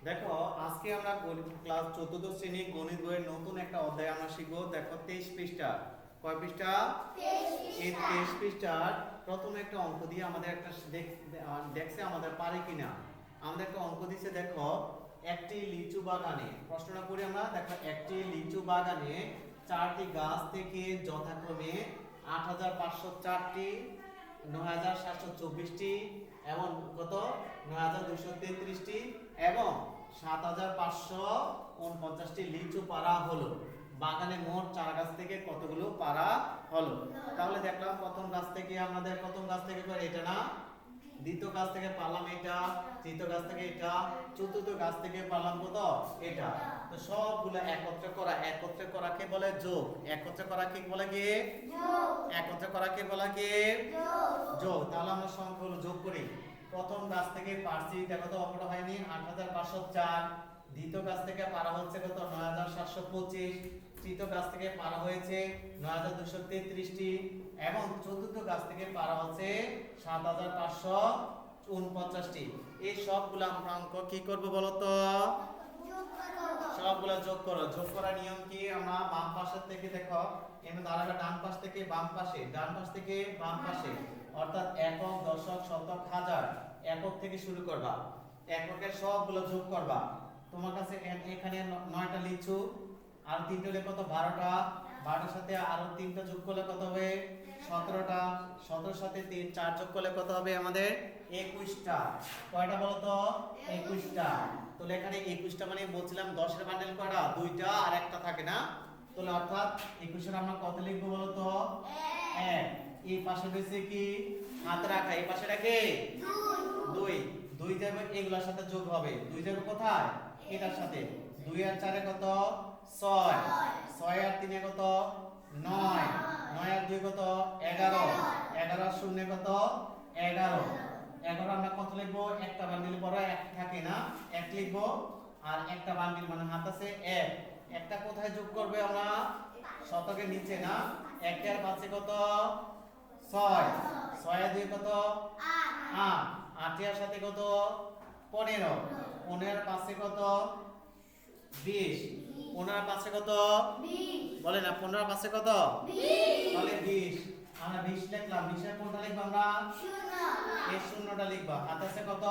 দেখো আজকে আমরা ক্লাস ৪র্থ শ্রেণী গণিত বইয়ের নতুন একটা অধ্যায় আমরা শিখবো। দেখো ২৩ পৃষ্ঠা। কয় পৃষ্ঠা? ২৩ এই ২৩ পৃষ্ঠার প্রথম একটা অঙ্ক দিয়ে আমাদের একটা দেখছে আমাদের পারে কিনা। আমাদের একটা অঙ্ক দিছে। দেখো একটি লিচু বাগানে, প্রশ্নটা করি আমরা। দেখো একটি লিচু বাগানে 4টি গাছ থেকে যথাক্রমে ৮৫০৪টি, ৯৭২৪টি এবং কত ৯২৩৩টি এবং ৭৫৪৯টি লিচু পাড়া হলো। বাগানে মোট 4 গাছ থেকে কতগুলো পাড়া হলো? তাহলে দেখলাম প্রথম গাছ থেকে আমাদের প্রথম গাছ থেকে করে এটা না, দ্বিতীয় গাছ থেকে পারলাম এটা, তৃতীয় গাছ থেকে এটা, চতুর্থ গাছ থেকে পারলাম কত এটা। তো সবগুলো একত্রে করাকে বলে যোগ। একত্রে করাকে বলে কি যোগ। একত্রে করাকে বলে কি যোগ। তাহলে আমরা সংখ্যাগুলো যোগ করি। প্রথম গাছ থেকে পারছি, দেখো তো অঙ্কটা হয়নি ৮৫০৪। দ্বিতীয় গাছ থেকে পারা হচ্ছে কত ৯৭২৫। তৃতীয় গাছ থেকে পারা হয়েছে ৯২৩৩টি এবং চতুর্থ গাছ থেকে পারা হচ্ছে ৭৫৪৯টি। এই সবগুলো আমরা অঙ্ক কি করব বলো তো? সবগুলো যোগ করো। যোগ করার নিয়ম কি? আমরা বাম পাশের থেকে দেখো, এমন দাঁড়াবে ডান পাশ থেকে বাম পাশে, ডান পাশ থেকে বাম পাশে, অর্থাৎ একক, দশক, শতক, হাজার, একক থেকে শুরু করবা। এককের সবগুলো যোগ করবা। তোমার কাছে এখানে 9টা লিচু, আর 3টা হলে কত 12টা, 12টার সাথে আরো 3টা যোগ করলে কত হবে 17টা, 17টার সাথে 4 যোগ করলে কত হবে আমাদের 21টা। কয়টা বলো তো? 21টা। তাহলে এখানে 21টা মানে বলছিলাম 10 এর বান্ডেল কয়টা? 2টা আর একটা থাকে না। তাহলে অর্থাৎ 21 এর আমরা কত লিখবো বলো তো? 1। এই পাশে রয়েছে কি হাত রাখা, এই পাশে রাখে 2। 2 যাবে এগুলোর সাথে যোগ হবে। 2 যাবে কোথায়? এটার সাথে। 2 আর 4 এ কত? 6। 6 আর 3 এ কত? 9। 9 আর 2 কত? 11। 11 আর 0 কত? 11। 11 আমরা কত লিখবো? একটা বান্ডিল পরে 1 থাকে না, 1 লিখবো। আর একটা বান্ডিল মানে হাত আছে 1। একটা কোথায় যোগ করবে আমরা? শতকের নিচে না। 1 আর 5 এ কত? 6। 6 আর 2 কত? 8। 8 এর সাথে কত? 15। 15 আর 5 এ কত? 20। 15 আর 5 এ কত? 20। বলে না 15 আর 5 এ কত? 20। তাহলে 20। আমরা 20 লিখলাম। 20 এর কোনটা লিখব আমরা? 0। এই শূন্যটা লিখবা। হাতে আছে কত?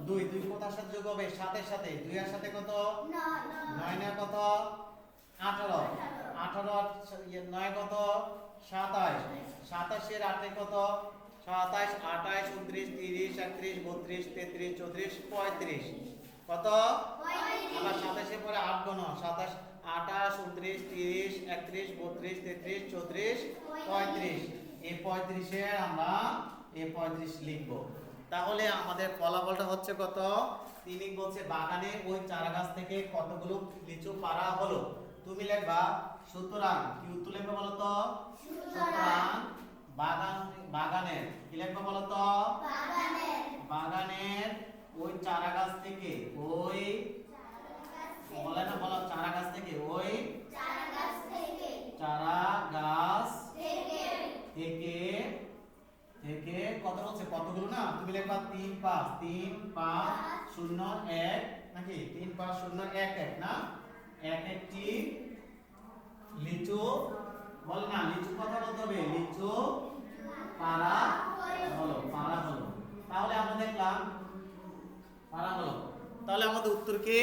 2। 2 কোথার সাথে যোগ হবে? 7 এর সাথে। 2 এর সাথে কত? 9 এর কত? 18। 18 আর 9 কত? 27। 27 এর 8 এ কত? 27, 28, 29, 30, 31, 32, 33, 34, 35। কত? আবার 27 এর পরে 8 গুণ 27, 28, 29, 30, 31, 32, 33, 34, 35। এই 35 এর আমরা এই 35 লিখব। তাহলে আমাদের ফলাফলটা হচ্ছে কত? তিনি বলছে বাগানে ওই চারা গাছ থেকে কতগুলো লিচু পাড়া হলো। তুমি লিখবা সুতরাং, কি উত্তর লিখবে বলো তো? সুতরাং বাগানের কি লিখবে বলো তো? বাগানের ওই চারা গাছ থেকে, ওই বলে না, বলো চারা গাছ থেকে, ওই চারা গাছ থেকে কত বলছে? কতগুলো না, তুমি লিখবা 3 5 3 5 0 1 নাকি 3 5 0 1 1 না, এক একটি লিচু, বল না লিচু কথা বলতে হবে, লিচু পাড়া হলো, পাড়া হলো। তাহলে আমরা দেখলাম পাড়া হলো। তাহলে আমাদের উত্তর কি?